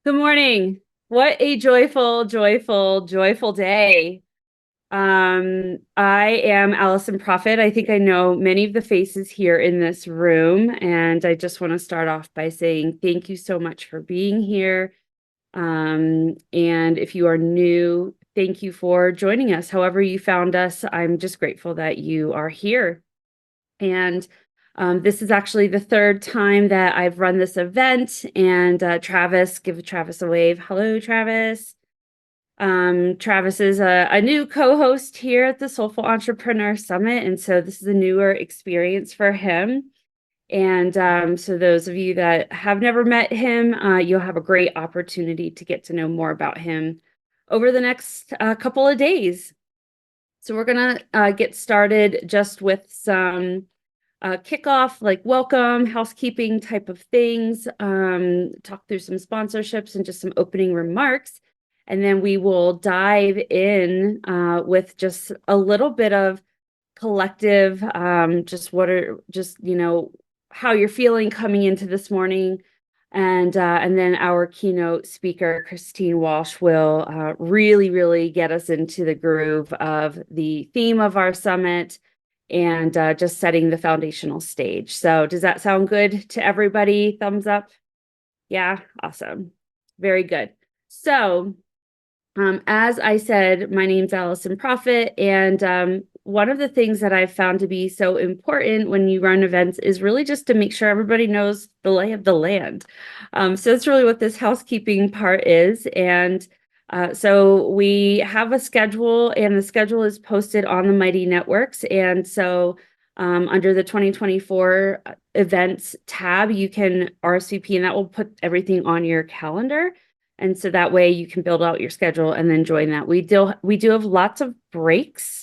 Good morning. What a joyful, joyful, joyful day. I am Alison Proffit. I think I know many of the faces here in this room, and I just want to start off by saying thank you so much for being here. And if you are new, thank you for joining us. However you found us, I'm just grateful that you are here. And this is actually the third time that I've run this event. And Travis, give Travis a wave. Hello, Travis. Travis is a new co-host here at the Soulful Entrepreneur Summit. And so this is a newer experience for him. And so those of you that have never met him, you'll have a great opportunity to get to know more about him over the next couple of days. So we're going to get started just with some kickoff, like welcome, housekeeping type of things, talk through some sponsorships and just some opening remarks. And then we will dive in with just a little bit of collective, how you're feeling coming into this morning. And then our keynote speaker, Christine Walsh, will really, really get us into the groove of the theme of our summit and just setting the foundational stage. So does that sound good to everybody? Thumbs up. Yeah, awesome. Very good. So as I said, my name's Alison Proffit, and one of the things that I've found to be so important when you run events is really just to make sure everybody knows the lay of the land. So that's really what this housekeeping part is. And so we have a schedule, and the schedule is posted on the Mighty Networks. And so under the 2024 events tab, you can RSVP, and that will put everything on your calendar. And so that way you can build out your schedule and then join that. We do have lots of breaks.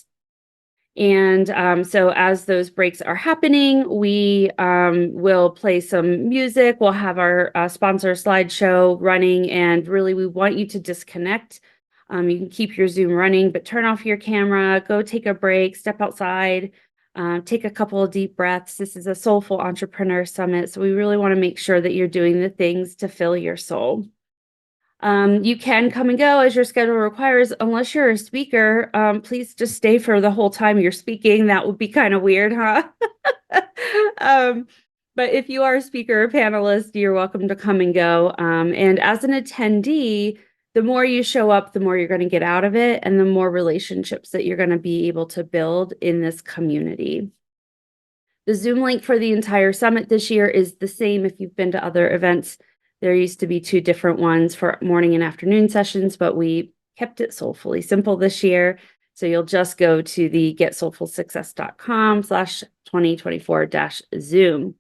And so as those breaks are happening, we will play some music. We'll have our sponsor slideshow running, and really we want you to disconnect. You can keep your Zoom running, but turn off your camera, go take a break, step outside, take a couple of deep breaths. This is a Soulful Entrepreneur Summit, so we really want to make sure that you're doing the things to fill your soul. You can come and go as your schedule requires. Unless you're a speaker, please just stay for the whole time you're speaking. That would be kind of weird, huh? But if you are a speaker or panelist, you're welcome to come and go. And as an attendee, the more you show up, the more you're going to get out of it, and the more relationships that you're going to be able to build in this community. The Zoom link for the entire summit this year is the same if you've been to other events. There used to be two different ones for morning and afternoon sessions, but we kept it soulfully simple this year. So you'll just go to the getsoulfulsuccess.com/2024-Zoom.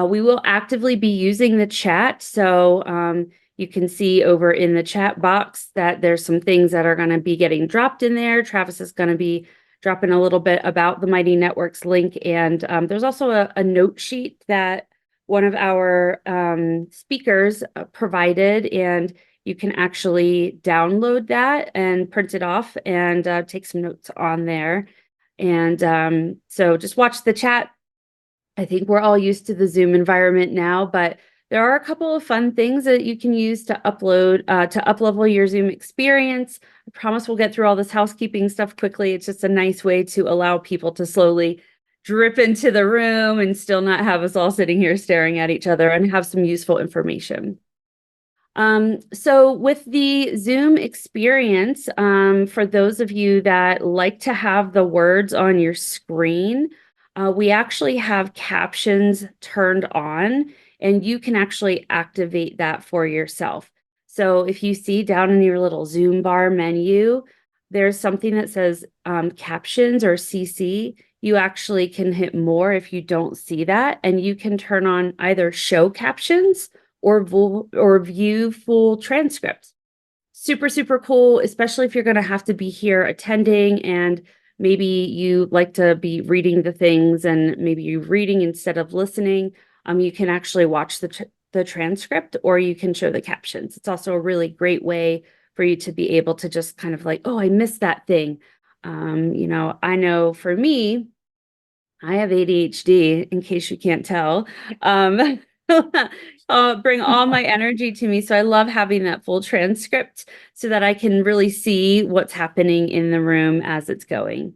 We will actively be using the chat. So you can see over in the chat box that there's some things that are going to be getting dropped in there. Travis is going to be dropping a little bit about the Mighty Networks link. And there's also a note sheet that one of our speakers provided, and you can actually download that and print it off and take some notes on there. And so just watch the chat. I think we're all used to the Zoom environment now, but there are a couple of fun things that you can use to up-level your Zoom experience. I promise we'll get through all this housekeeping stuff quickly. It's just a nice way to allow people to slowly drip into the room and still not have us all sitting here staring at each other, and have some useful information. So with the Zoom experience, for those of you that like to have the words on your screen, we actually have captions turned on, and you can actually activate that for yourself. So if you see down in your little Zoom bar menu, there's something that says captions or CC. You actually can hit more if you don't see that, and you can turn on either show captions or view full transcripts. Super, super cool, especially if you're going to have to be here attending, and maybe you like to be reading the things, and maybe you're reading instead of listening. You can actually watch the transcript, or you can show the captions. It's also a really great way for you to be able to just kind of like, oh, I missed that thing. I know for me, I have ADHD, in case you can't tell. bring all my energy to me. So I love having that full transcript so that I can really see what's happening in the room as it's going.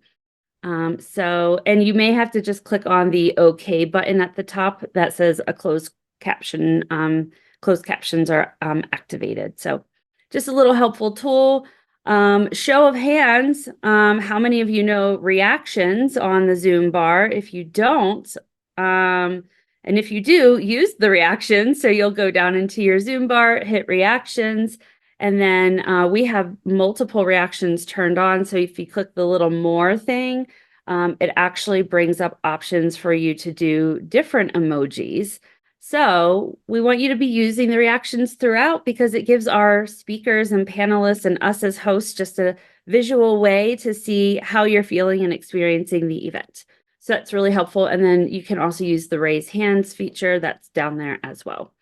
And you may have to just click on the OK button at the top that says a closed caption. Closed captions are activated. So just a little helpful tool. Show of hands, how many of you know reactions on the Zoom bar? If you don't, and if you do, use the reactions. So you'll go down into your Zoom bar, hit reactions, and then we have multiple reactions turned on. So if you click the little more thing, it actually brings up options for you to do different emojis. So we want you to be using the reactions throughout because it gives our speakers and panelists and us as hosts just a visual way to see how you're feeling and experiencing the event. So that's really helpful. And then you can also use the raise hands feature that's down there as well.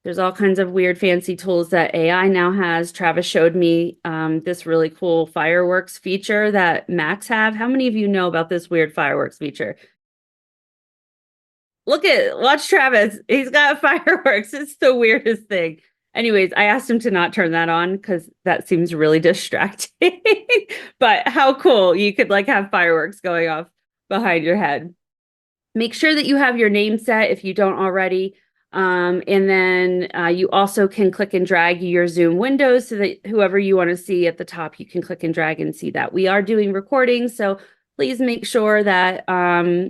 There's all kinds of weird fancy tools that AI now has. Travis showed me this really cool fireworks feature that Macs have. How many of you know about this weird fireworks feature? Watch Travis. He's got fireworks. It's the weirdest thing. Anyways, I asked him to not turn that on because that seems really distracting. But how cool. You could like have fireworks going off behind your head. Make sure that you have your name set if you don't already. And then you also can click and drag your Zoom windows so that whoever you want to see at the top, you can click and drag and see that. We are doing recordings, so please make sure that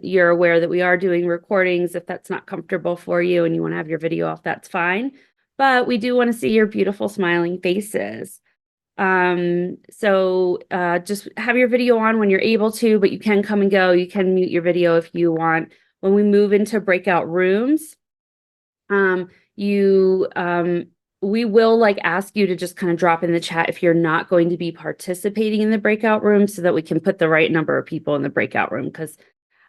you're aware that we are doing recordings. If that's not comfortable for you and you want to have your video off, that's fine. But we do want to see your beautiful smiling faces. So just have your video on when you're able to, but you can come and go. You can mute your video if you want. When we move into breakout rooms, we will like ask you to just kind of drop in the chat if you're not going to be participating in the breakout room so that we can put the right number of people in the breakout room. Because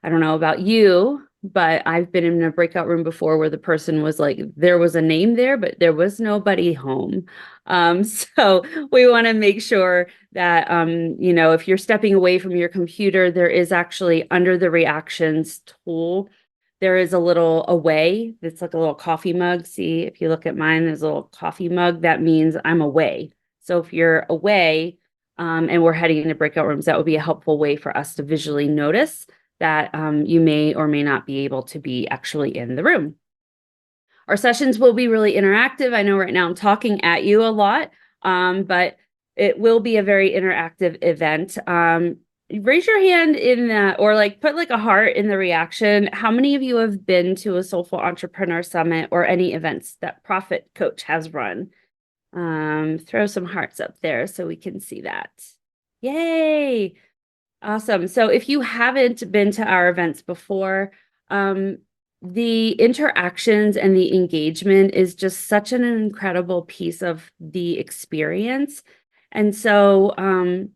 I don't know about you, but I've been in a breakout room before where the person was like, there was a name there, but there was nobody home. So we want to make sure that, if you're stepping away from your computer, there is actually under the reactions tool, there is a little away. It's like a little coffee mug. See, if you look at mine, there's a little coffee mug. That means I'm away. So if you're away and we're heading into breakout rooms, that would be a helpful way for us to visually notice that you may or may not be able to be actually in the room. Our sessions will be really interactive. I know right now I'm talking at you a lot, but it will be a very interactive event. Raise your hand or like put like a heart in the reaction. How many of you have been to a Soulful Entrepreneur Summit or any events that Proffit Coach has run? Throw some hearts up there so we can see that. Yay! Awesome. So if you haven't been to our events before, the interactions and the engagement is just such an incredible piece of the experience. And so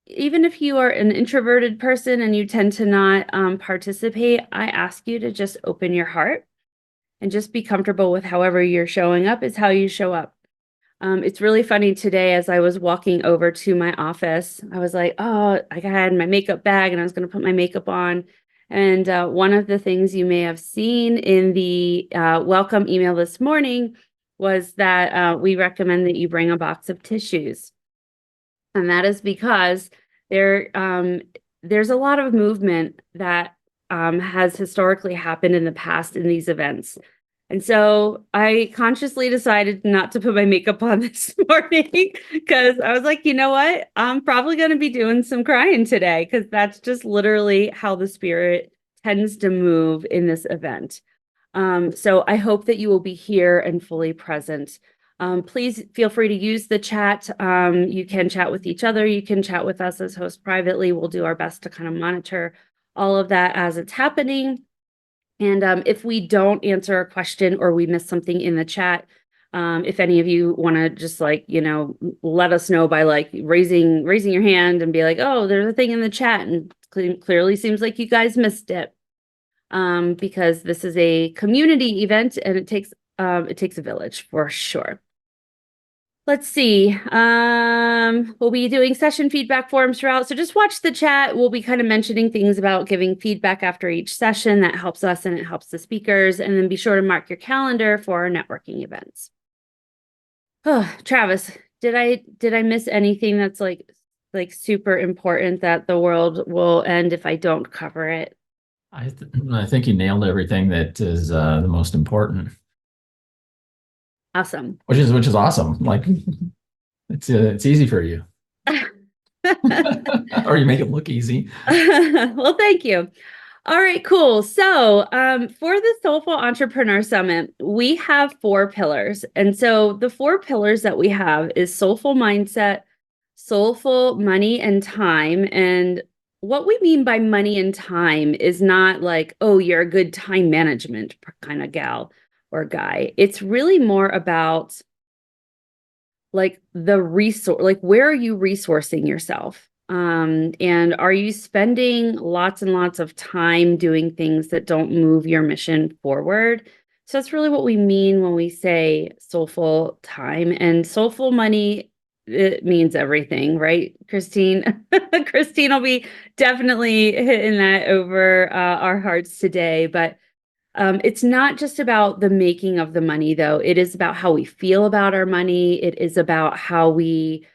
even if you are an introverted person and you tend to not participate, I ask you to just open your heart and just be comfortable with however you're showing up is how you show up. It's really funny today as I was walking over to my office, I was like, oh, I had my makeup bag and I was going to put my makeup on. And one of the things you may have seen in the welcome email this morning was that we recommend that you bring a box of tissues. And that is because there's a lot of movement that has historically happened in the past in these events. And so I consciously decided not to put my makeup on this morning because I was like, you know what? I'm probably going to be doing some crying today because that's just literally how the spirit tends to move in this event. So I hope that you will be here and fully present. Please feel free to use the chat. You can chat with each other. You can chat with us as hosts privately. We'll do our best to kind of monitor all of that as it's happening. And if we don't answer a question or we miss something in the chat, if any of you want to just like, let us know by like raising your hand and be like, oh, there's a thing in the chat and clearly seems like you guys missed it. Because this is a community event and it takes a village for sure. Let's see. We'll be doing session feedback forums throughout. So just watch the chat. We'll be kind of mentioning things about giving feedback after each session. That helps us and it helps the speakers. And then be sure to mark your calendar for our networking events. Oh, Travis, did I miss anything that's like super important that the world will end if I don't cover it? I think you nailed everything that is the most important, Awesome. which is awesome. Like it's easy for you, or you make it look easy. Well, thank you. All right, cool. So, for the Soulful Entrepreneur Summit, we have 4 pillars. And so the 4 pillars that we have is soulful mindset, soulful money and time. And what we mean by money and time is not like, oh, you're a good time management kind of gal or guy. It's really more about like the resource, like where are you resourcing yourself? And are you spending lots and lots of time doing things that don't move your mission forward? So that's really what we mean when we say soulful time and soulful money. It means everything, right, Christine? Christine will be definitely hitting that over our hearts today. But it's not just about the making of the money, though. It is about how we feel about our money. It is about how we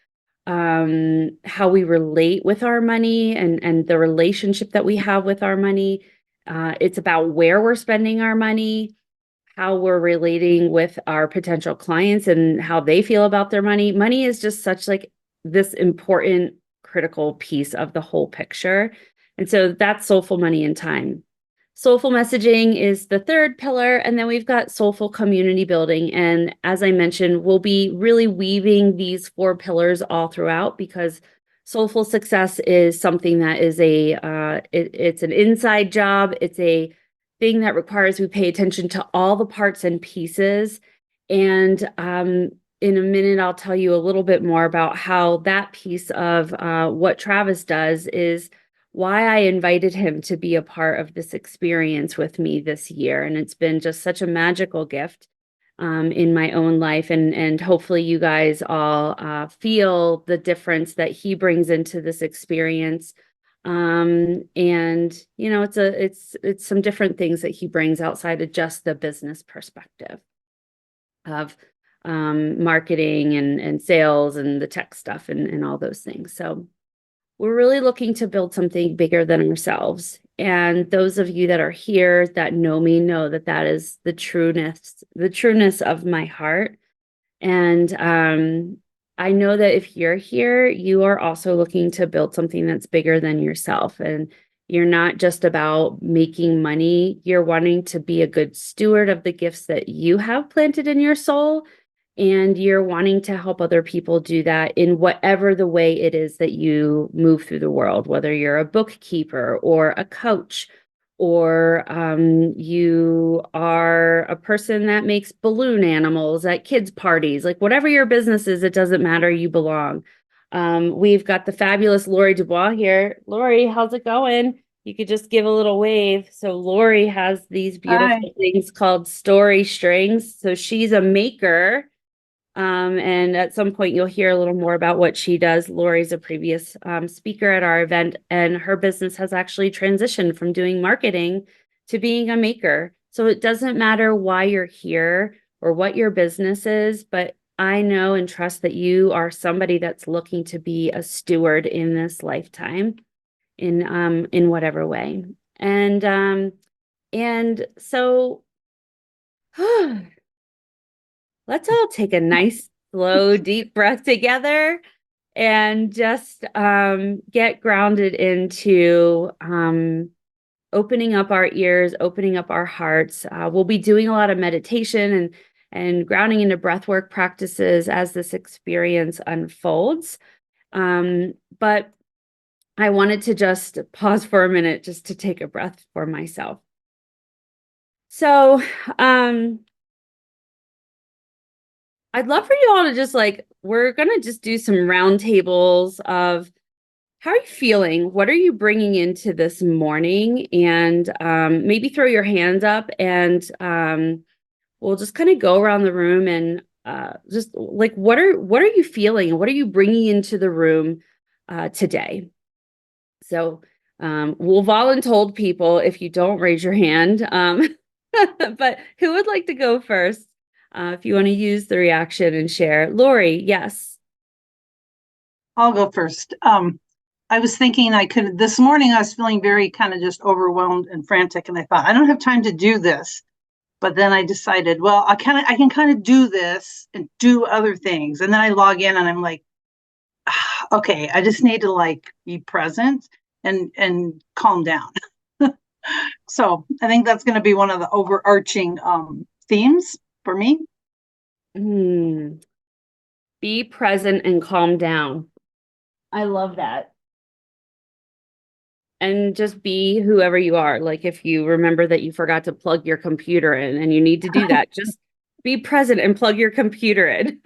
relate with our money and the relationship that we have with our money. It's about where we're spending our money, how we're relating with our potential clients and how they feel about their money. Money is just such like this important, critical piece of the whole picture. And so that's soulful money and time. Soulful messaging is the 3rd pillar. And then we've got soulful community building. And as I mentioned, we'll be really weaving these 4 pillars all throughout because soulful success is something that is it's an inside job. It's a thing that requires we pay attention to all the parts and pieces. And in a minute, I'll tell you a little bit more about how that piece of what Travis does is why I invited him to be a part of this experience with me this year. And it's been just such a magical gift in my own life. And hopefully you guys all feel the difference that he brings into this experience. And you know, it's some different things that he brings outside of just the business perspective of marketing and sales and the tech stuff and all those things. So we're really looking to build something bigger than ourselves. And those of you that are here that know me know that that is the trueness of my heart. And I know that if you're here, you are also looking to build something that's bigger than yourself. And you're not just about making money, you're wanting to be a good steward of the gifts that you have planted in your soul. And you're wanting to help other people do that in whatever the way it is that you move through the world, whether you're a bookkeeper or a coach, or you are a person that makes balloon animals at kids' parties, like whatever your business is, it doesn't matter, you belong. We've got the fabulous Lori Dubois here. Lori, how's it going? You could just give a little wave. So Lori has these Hi. beautiful things called story strings. So she's a maker. And at some point, you'll hear a little more about what she does. Lori's a previous speaker at our event, and her business has actually transitioned from doing marketing to being a maker. So it doesn't matter why you're here or what your business is, but I know and trust that you are somebody that's looking to be a steward in this lifetime in whatever way. And so let's all take a nice, slow, deep breath together and just get grounded into opening up our ears, opening up our hearts. We'll be doing a lot of meditation and grounding into breathwork practices as this experience unfolds. But I wanted to just pause for a minute just to take a breath for myself. So, I'd love for you all to just we're going to just do some roundtables of how are you feeling? What are you bringing into this morning? And maybe throw your hands up and we'll just kind of go around the room and just like what are you feeling? What are you bringing into the room today? So we'll voluntold people if you don't raise your hand. But who would like to go first? If you want to use the reaction and share. Lori, yes. I'll go first. I was thinking this morning I was feeling very kind of just overwhelmed and frantic. And I thought, I don't have time to do this. But then I decided, well, I can kind of do this and do other things. And then I log in and I'm like, okay, I just need to like be present and calm down. So I think that's going to be one of the overarching themes for me. Hmm. Be present and calm down. I love that. And just be whoever you are. Like if you remember that you forgot to plug your computer in and you need to do that, just be present and plug your computer in.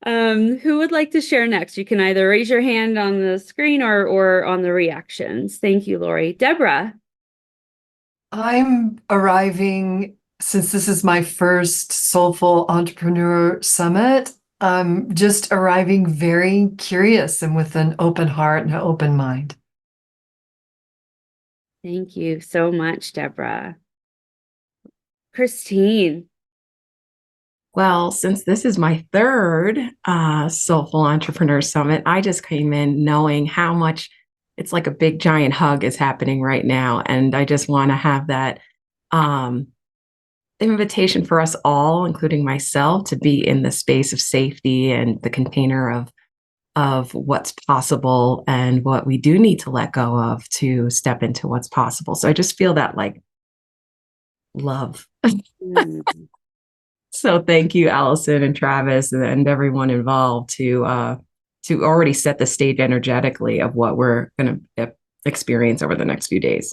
Who would like to share next? You can either raise your hand on the screen or on the reactions. Thank you, Lori. Deborah. I'm arriving, since this is my first Soulful Entrepreneur Summit, I'm just arriving very curious and with an open heart and an open mind. Thank you so much, Deborah. Christine. Well, since this is my third Soulful Entrepreneur Summit, I just came in knowing how much it's like a big giant hug is happening right now. And I just want to have that um, invitation for us all, including myself, to be in the space of safety and the container of what's possible and what we do need to let go of to step into what's possible. So I just feel that like love. Mm. So thank you, Allison and Travis and everyone involved to already set the stage energetically of what we're going to experience over the next few days.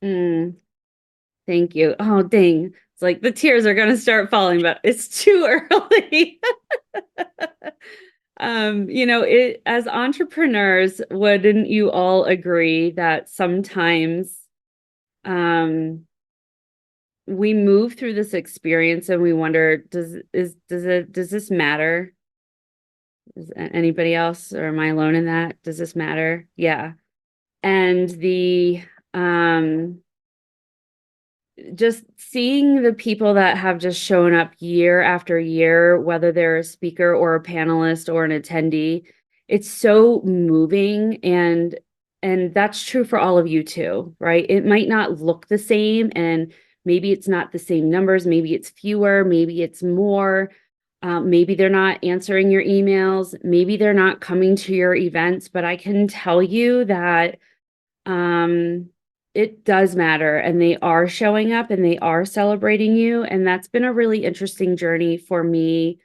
Mm. Thank you. Oh, dang. It's like the tears are going to start falling, but it's too early. As entrepreneurs, wouldn't you all agree that sometimes we move through this experience and we wonder, does this matter? Is anybody else, or am I alone in that? Does this matter? Yeah. And the just seeing the people that have just shown up year after year, whether they're a speaker or a panelist or an attendee, it's so moving. And that's true for all of you too, right? It might not look the same, and maybe it's not the same numbers, maybe it's fewer, maybe it's more. Maybe they're not answering your emails, maybe they're not coming to your events, but I can tell you that it does matter, and they are showing up and they are celebrating you. And that's been a really interesting journey for me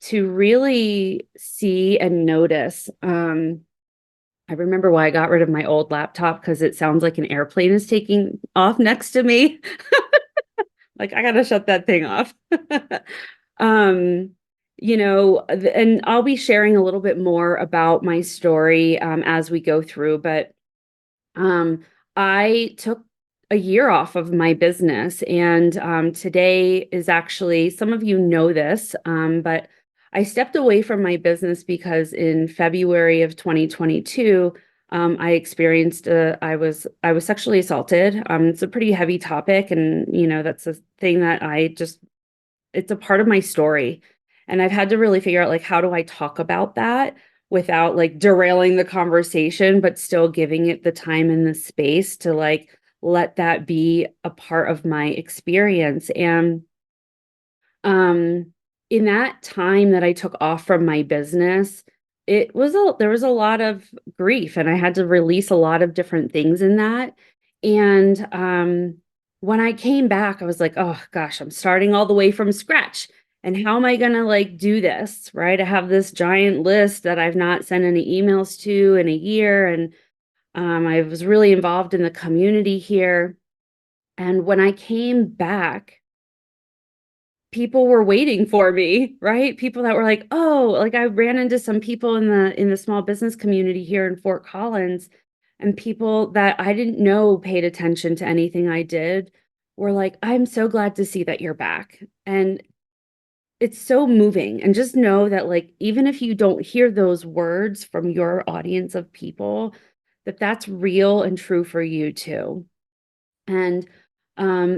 to really see and notice. I remember why I got rid of my old laptop, because it sounds like an airplane is taking off next to me. Like I gotta shut that thing off. um, and I'll be sharing a little bit more about my story as we go through, but I took a year off of my business, and today is actually, some of you know this, but I stepped away from my business because in February of 2022, I experienced I was sexually assaulted. It's a pretty heavy topic, and that's a thing that it's a part of my story, and I've had to really figure out like how do I talk about that without like derailing the conversation, but still giving it the time and the space to like let that be a part of my experience. And in that time that I took off from my business, there was a lot of grief, and I had to release a lot of different things in that. And when I came back, I was like, oh gosh, I'm starting all the way from scratch. And how am I going to like do this? Right. I have this giant list that I've not sent any emails to in a year. And I was really involved in the community here. And when I came back, people were waiting for me, right? People that were like, oh, like I ran into some people in the small business community here in Fort Collins, and people that I didn't know paid attention to anything I did were like, I'm so glad to see that you're back. And it's so moving. And just know that, like, even if you don't hear those words from your audience of people, that that's real and true for you too. And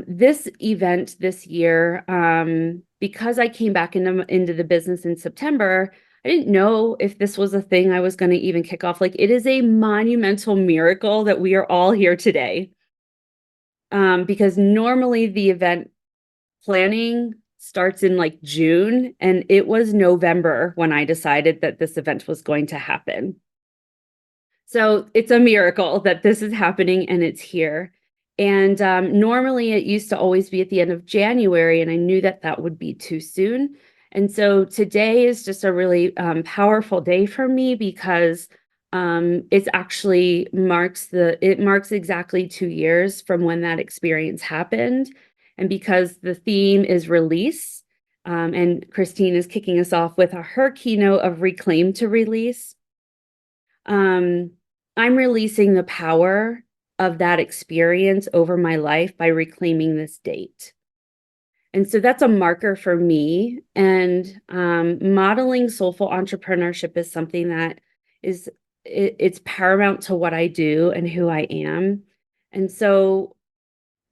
this event this year, because I came back into the business in September, I didn't know if this was a thing I was going to even kick off. Like, it is a monumental miracle that we are all here today. Because normally the event planning starts in like June, and it was November when I decided that this event was going to happen. So it's a miracle that this is happening and it's here. And normally it used to always be at the end of January, and I knew that that would be too soon. And so today is just a really powerful day for me, because it's actually marks exactly 2 years from when that experience happened. And because the theme is release, and Christine is kicking us off with her keynote of Reclaim to Release. I'm releasing the power of that experience over my life by reclaiming this date. And so that's a marker for me. And modeling soulful entrepreneurship is something that it's paramount to what I do and who I am. And so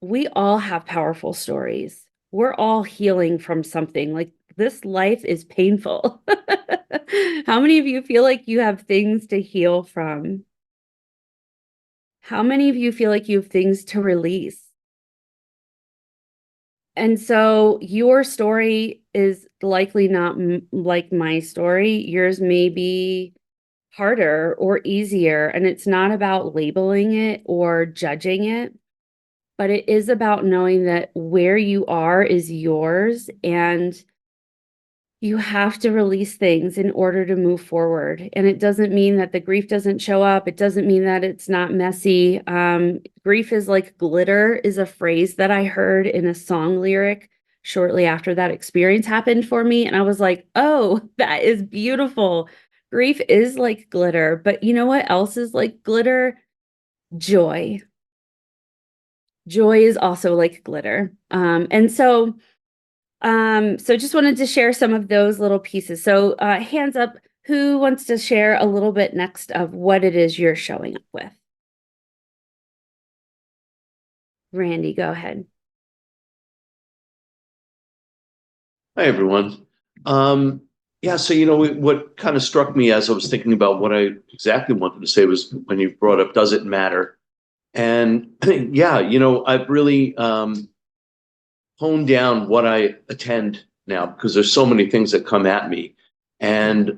we all have powerful stories. We're all healing from something. Like, this life is painful. How many of you feel like you have things to heal from? How many of you feel like you have things to release? And so your story is likely not like my story. Yours may be harder or easier, and it's not about labeling it or judging it, but it is about knowing that where you are is yours, and you have to release things in order to move forward. And it doesn't mean that the grief doesn't show up. It doesn't mean that it's not messy. Grief is like glitter is a phrase that I heard in a song lyric shortly after that experience happened for me. And I was like, oh, that is beautiful. Grief is like glitter. But you know what else is like glitter? Joy. Joy is also like glitter. So just wanted to share some of those little pieces. So hands up, who wants to share a little bit next of what it is you're showing up with? Randy, go ahead. Hi, everyone. Yeah, so, what kind of struck me as I was thinking about what I exactly wanted to say was when you brought up, does it matter? And yeah, I've really honed down what I attend now, because there's so many things that come at me. And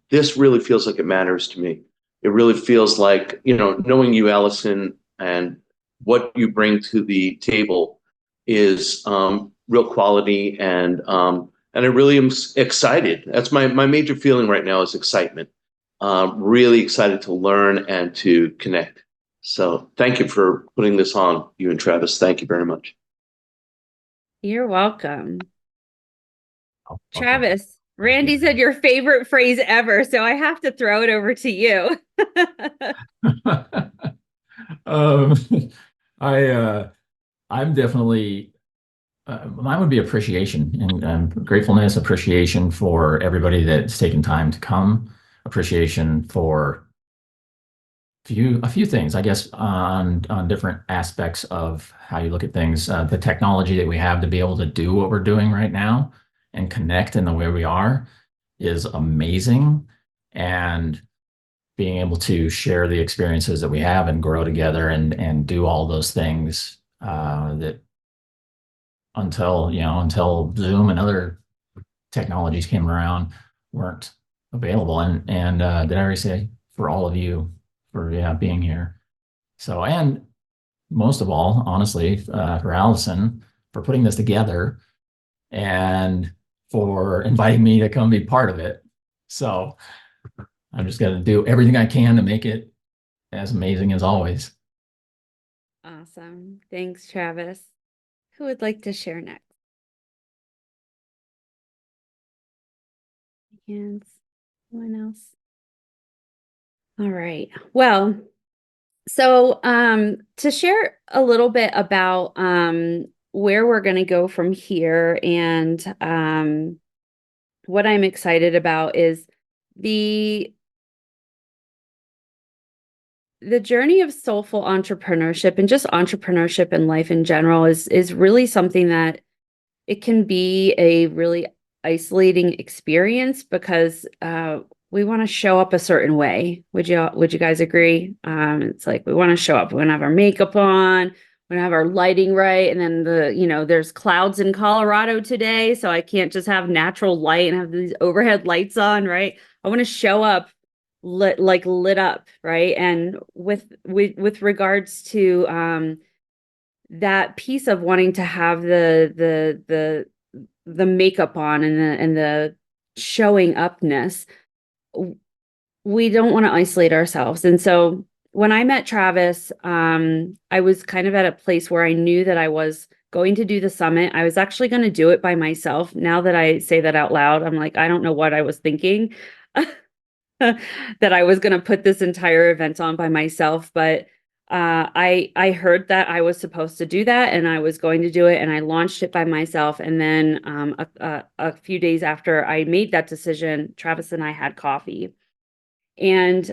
this really feels like it matters to me. It really feels like, knowing you, Alison, and what you bring to the table is real quality. And I really am excited. That's my major feeling right now, is excitement. Really excited to learn and to connect. So thank you for putting this on, you and Travis. Thank you very much. You're welcome. Travis, Randy said your favorite phrase ever, so I have to throw it over to you. I'm definitely, mine would be appreciation and gratefulness, appreciation for everybody that's taken time to come, appreciation for a few things, I guess, on different aspects of how you look at things. The technology that we have to be able to do what we're doing right now and connect in the way we are is amazing. And being able to share the experiences that we have and grow together and do all those things that until Zoom and other technologies came around weren't available. And did I already say for all of you for being here? So, and most of all, honestly, for Alison for putting this together and for inviting me to come be part of it. So I'm just going to do everything I can to make it as amazing as always. Awesome. Thanks, Travis. Who would like to share next? Hands. Anyone else? All right. Well, so to share a little bit about where we're going to go from here and what I'm excited about is the journey of soulful entrepreneurship and just entrepreneurship and life in general is really something that it can be a really isolating experience because we want to show up a certain way. Would you guys agree? It's like we want to show up. We want to have our makeup on. We want to have our lighting right. And then there's clouds in Colorado today, so I can't just have natural light and have these overhead lights on, right? I want to show up lit up, right? And with regards to that piece of wanting to have the makeup on and the showing upness, we don't want to isolate ourselves. And so when I met Travis, I was kind of at a place where I knew that I was going to do the summit. I was actually going to do it by myself. Now that I say that out loud, I'm like, I don't know what I was thinking. That I was going to put this entire event on by myself, but I heard that I was supposed to do that, and I was going to do it, and I launched it by myself. And then a few days after I made that decision, Travis and I had coffee. And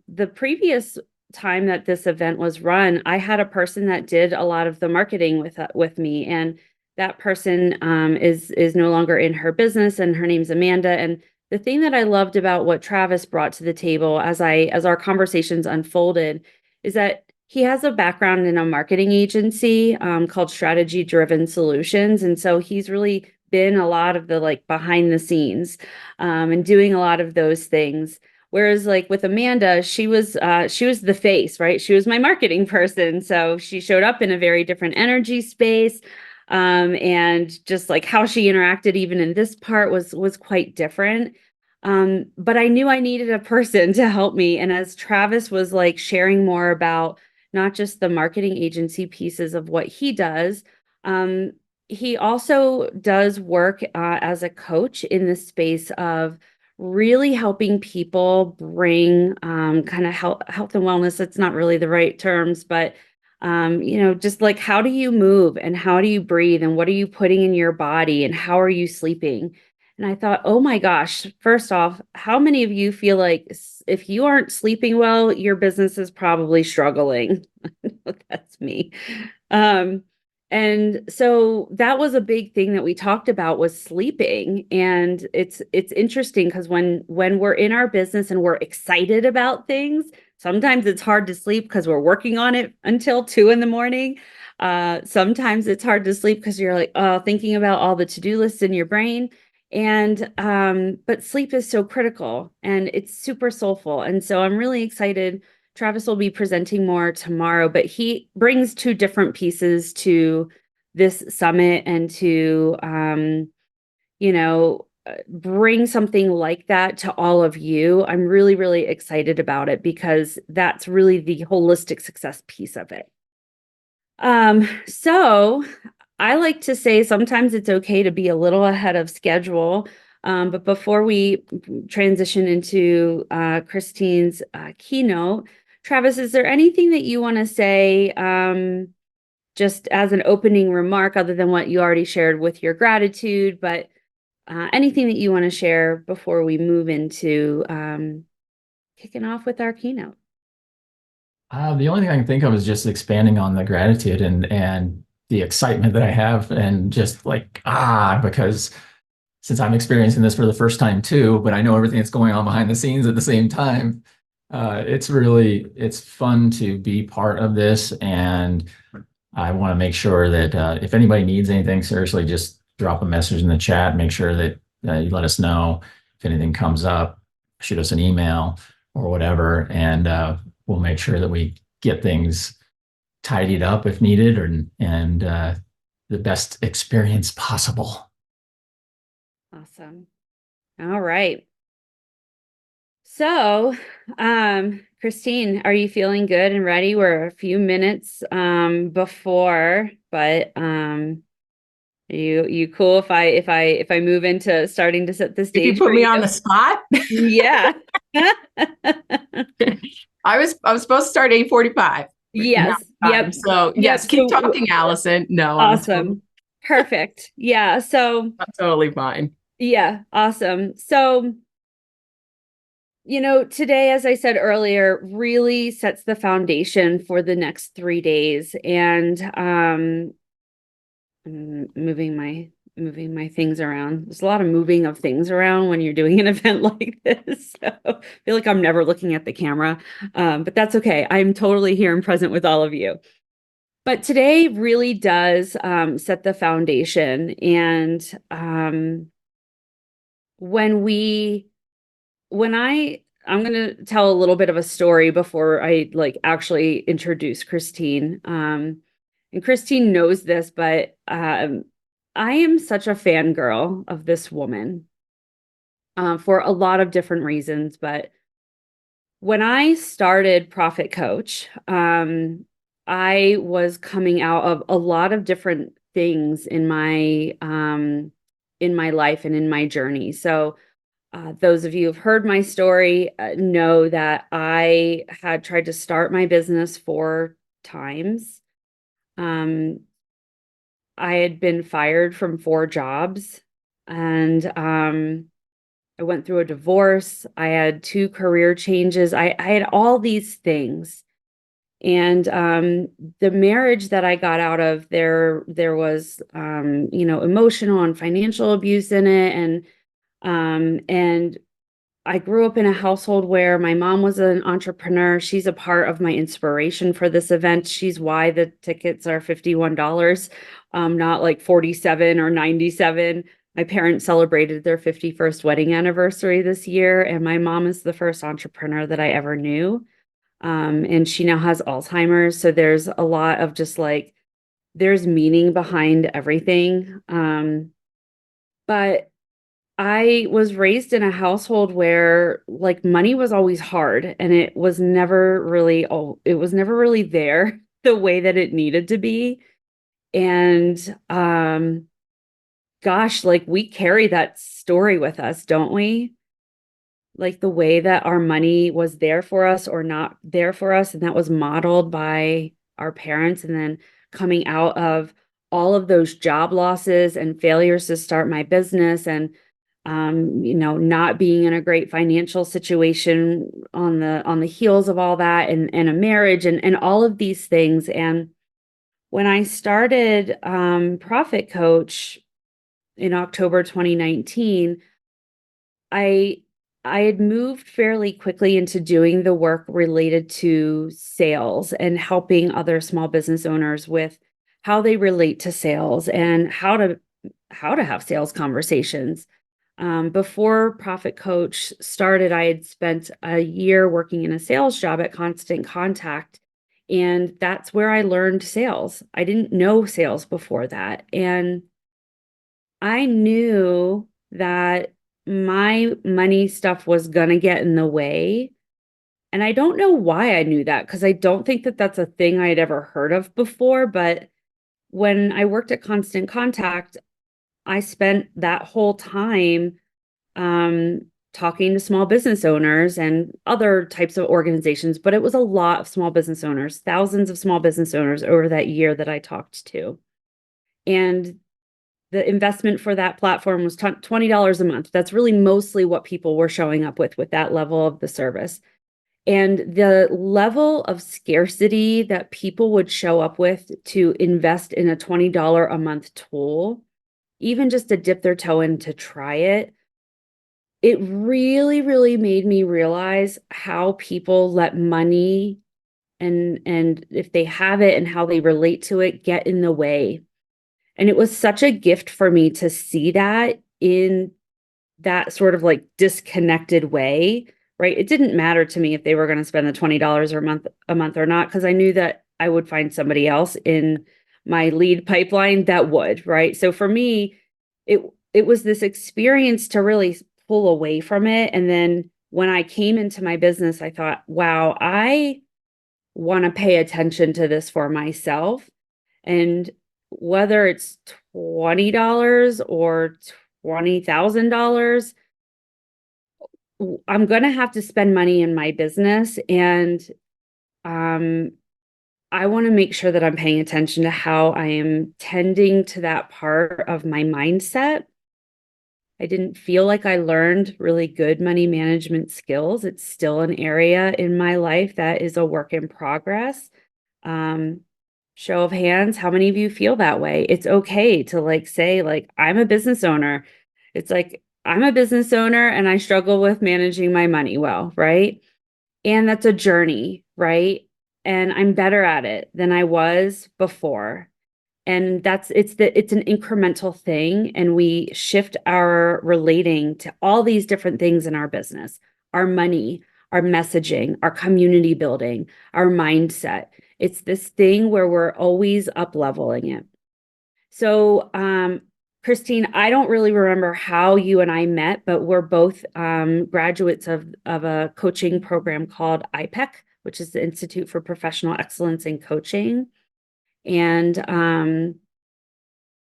the previous time that this event was run, I had a person that did a lot of the marketing with me, and that person is no longer in her business, and her name's Amanda. And the thing that I loved about what Travis brought to the table as our conversations unfolded is that he has a background in a marketing agency called Strategy Driven Solutions. And so he's really been a lot of the behind the scenes and doing a lot of those things. Whereas with Amanda, she was the face, right? She was my marketing person. So she showed up in a very different energy space. And just how she interacted even in this part was quite different. But I knew I needed a person to help me. And as Travis was sharing more about not just the marketing agency pieces of what he does, he also does work as a coach in the space of really helping people bring kind of health and wellness. It's not really the right terms, but just how do you move and how do you breathe and what are you putting in your body and how are you sleeping? And I thought, oh my gosh, first off, how many of you feel like if you aren't sleeping well, your business is probably struggling? That's me. And so that was a big thing that we talked about was sleeping. And it's interesting because when we're in our business and we're excited about things, sometimes it's hard to sleep because we're working on it until 2 a.m. Sometimes it's hard to sleep because you're thinking about all the to-do lists in your brain. And but sleep is so critical and it's super soulful. And so I'm really excited. Travis will be presenting more tomorrow, but he brings 2 different pieces to this summit and to bring something like that to all of you. I'm really, really excited about it because that's really the holistic success piece of it. So I like to say sometimes it's okay to be a little ahead of schedule. But before we transition into Christine's keynote, Travis, is there anything that you want to say just as an opening remark other than what you already shared with your gratitude, but anything that you want to share before we move into kicking off with our keynote? The only thing I can think of is just expanding on the gratitude and the excitement that I have and just because since I'm experiencing this for the first time too, but I know everything that's going on behind the scenes at the same time, it's fun to be part of this. And I want to make sure that if anybody needs anything, seriously, just drop a message in the chat, make sure that you let us know if anything comes up, shoot us an email or whatever. And we'll make sure that we get things tidied up if needed and the best experience possible. Awesome. All right. So, Christine, are you feeling good and ready? We're a few minutes before, but you cool if I move into starting to set the stage? If you put me on the spot? Yeah. I was supposed to start 8:45. Yes. Yep. So yes, keep talking, Allison. No. Awesome. Perfect. Yeah. So I'm totally fine. Yeah, awesome. So, today, as I said earlier, really sets the foundation for the next 3 days. And I'm moving my things around. There's a lot of moving of things around when you're doing an event like this. So I feel like I'm never looking at the camera. But that's okay. I'm totally here and present with all of you. But today really does set the foundation. And I'm going to tell a little bit of a story before I actually introduce Christine. And Christine knows this, but I am such a fangirl of this woman for a lot of different reasons. But when I started Profit Coach, I was coming out of a lot of different things in my life and in my journey. So those of you who've heard my story know that I had tried to start my business 4 times. I had been fired from 4 jobs, and I went through a divorce. I had 2 career changes. I had all these things. And the marriage that I got out of there was emotional and financial abuse in it. And I grew up in a household where my mom was an entrepreneur. She's a part of my inspiration for this event. She's why the tickets are $51, not like 47 or 97. My parents celebrated their 51st wedding anniversary this year, and my mom is the first entrepreneur that I ever knew. And she now has Alzheimer's. So there's a lot of just there's meaning behind everything. But I was raised in a household where money was always hard, and it was never really there the way that it needed to be. And gosh, we carry that story with us, don't we? The way that our money was there for us or not there for us, and that was modeled by our parents. And then coming out of all of those job losses and failures to start my business, and not being in a great financial situation on the heels of all that, and a marriage and all of these things. And when I started Profit Coach in October 2019, I had moved fairly quickly into doing the work related to sales and helping other small business owners with how they relate to sales and how to have sales conversations. Before Profit Coach started, I had spent a year working in a sales job at Constant Contact, and that's where I learned sales. I didn't know sales before that, and I knew that my money stuff was going to get in the way. And I don't know why I knew that, because I don't think that that's a thing I had ever heard of before. But when I worked at Constant Contact, I spent that whole time talking to small business owners and other types of organizations, but it was a lot of small business owners, thousands of small business owners over that year that I talked to. And the investment for that platform was $20 a month. That's really mostly what people were showing up with that level of the service. And the level of scarcity that people would show up with to invest in a $20 a month tool, even just to dip their toe in to try it, it really, really made me realize how people let money and if they have it and how they relate to it get in the way. And it was such a gift for me to see that in that sort of disconnected way, right? It didn't matter to me if they were going to spend the $20 a month or not, because I knew that I would find somebody else in my lead pipeline that would, right? So for me, it was this experience to really pull away from it. And then when I came into my business, I thought, wow, I want to pay attention to this for myself. And whether it's $20 or $20,000, I'm going to have to spend money in my business. And I want to make sure that I'm paying attention to how I am tending to that part of my mindset. I didn't feel like I learned really good money management skills. It's still an area in my life that is a work in progress. Show of hands, how many of you feel that way? It's okay to like say, like, I'm a business owner. It's like, I'm a business owner and I struggle with managing my money well, right? And that's a journey, right? And I'm better at it than I was before. And it's an incremental thing. And we shift our relating to all these different things in our business, our money, our messaging, our community building, our mindset. It's this thing where we're always up leveling it. So, Christine, I don't really remember how you and I met, but we're both graduates of a coaching program called IPEC, which is the Institute for Professional Excellence in Coaching. And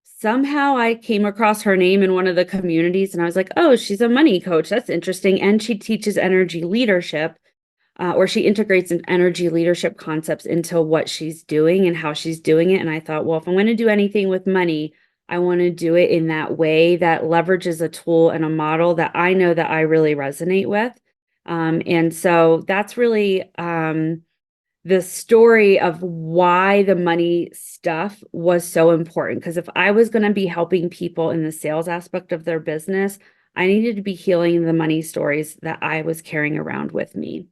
somehow I came across her name in one of the communities and I was like, oh, she's a money coach. That's interesting. And she teaches energy leadership, or she integrates an energy leadership concepts into what she's doing and how she's doing it. And I thought, well, if I'm going to do anything with money, I want to do it in that way that leverages a tool and a model that I know that I really resonate with. And so that's really the story of why the money stuff was so important. Because if I was going to be helping people in the sales aspect of their business, I needed to be healing the money stories that I was carrying around with me.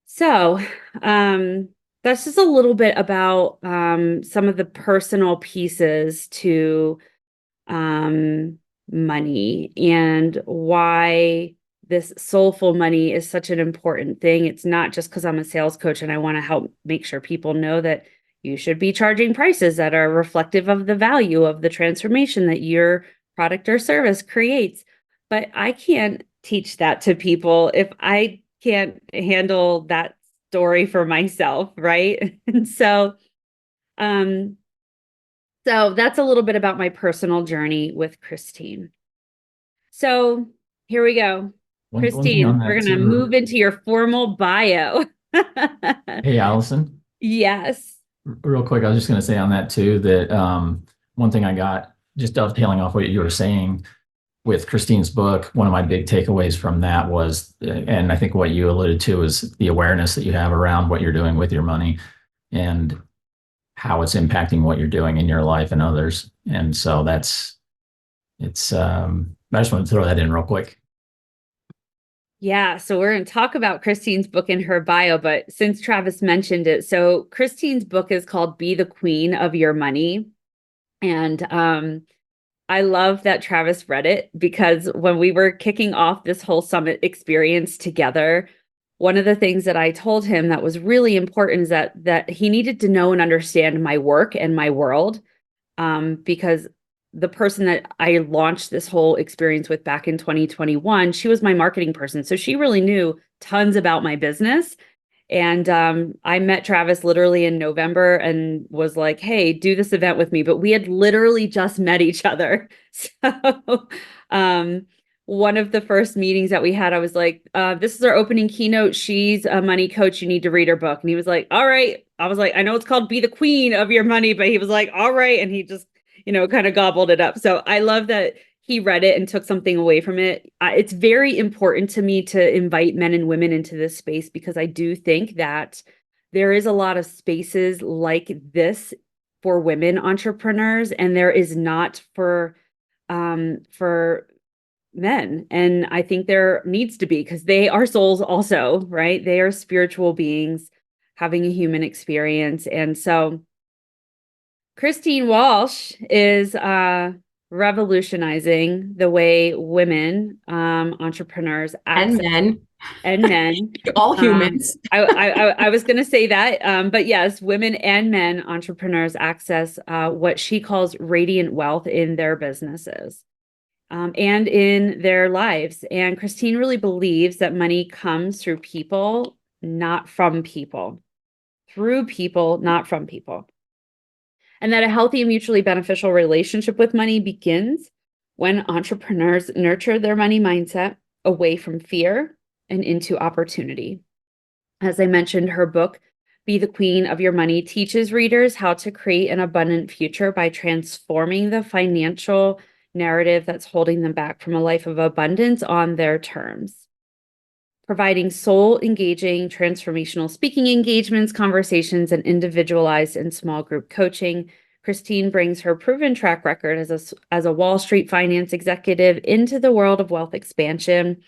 So that's just a little bit about some of the personal pieces to money and why this soulful money is such an important thing. It's not just because I'm a sales coach and I want to help make sure people know that you should be charging prices that are reflective of the value of the transformation that your product or service creates. But I can't teach that to people if I can't handle that story for myself, right? And so that's a little bit about my personal journey with Christine. So here we go. One thing Christine, on that we're going to too. move into your formal bio. Hey, Allison. Yes. Real quick, I was just going to say on that too, that one thing I got, just dovetailing off what you were saying with Christine's book, one of my big takeaways from that was, and I think what you alluded to is the awareness that you have around what you're doing with your money and how it's impacting what you're doing in your life and others. And so I just wanted to throw that in real quick. Yeah, so we're going to talk about Christine's book in her bio, but since Travis mentioned it, so Christine's book is called Be the Queen of Your Money. And I love that Travis read it because when we were kicking off this whole summit experience together, one of the things that I told him that was really important is that he needed to know and understand my work and my world, because the person that I launched this whole experience with back in 2021, she was my marketing person. So she really knew tons about my business. And I met Travis literally in November and was like, hey, do this event with me. But we had literally just met each other. So one of the first meetings that we had, I was like, this is our opening keynote. She's a money coach. You need to read her book. And he was like, all right. I was like, I know it's called Be the Queen of Your Money, but he was like, all right. And he just kind of gobbled it up. So I love that he read it and took something away from it. It's very important to me to invite men and women into this space because I do think that there is a lot of spaces like this for women entrepreneurs, and there is not for men. And I think there needs to be because they are souls also, right? They are spiritual beings having a human experience. And so Christine Walsh is revolutionizing the way women, entrepreneurs, And men, all humans. I was going to say that, but yes, women and men entrepreneurs access what she calls radiant wealth in their businesses and in their lives. And Christine really believes that money comes through people, not from people, through people, not from people. And that a healthy and mutually beneficial relationship with money begins when entrepreneurs nurture their money mindset away from fear and into opportunity. As I mentioned, her book, Be the Queen of Your Money, teaches readers how to create an abundant future by transforming the financial narrative that's holding them back from a life of abundance on their terms. Providing soul engaging, transformational speaking engagements, conversations, and individualized and small group coaching, Christine brings her proven track record as a Wall Street finance executive into the world of wealth expansion.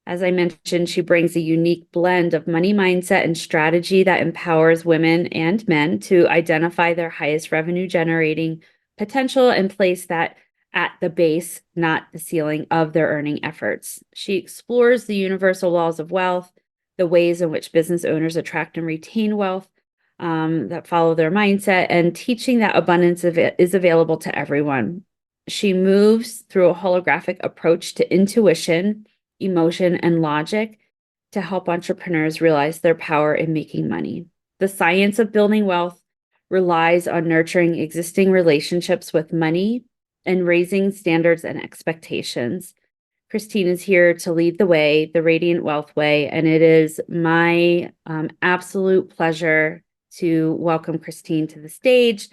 As I mentioned, she brings a unique blend of money mindset and strategy that empowers women and men to identify their highest revenue generating potential and place that at the base, not the ceiling of their earning efforts. She explores the universal laws of wealth, the ways in which business owners attract and retain wealth that follow their mindset, and teaching that abundance is available to everyone. She moves through a holographic approach to intuition, emotion, and logic to help entrepreneurs realize their power in making money. The science of building wealth relies on nurturing existing relationships with money and raising standards and expectations. Christine is here to lead the way, the Radiant Wealth Way, and it is my absolute pleasure to welcome Christine to the stage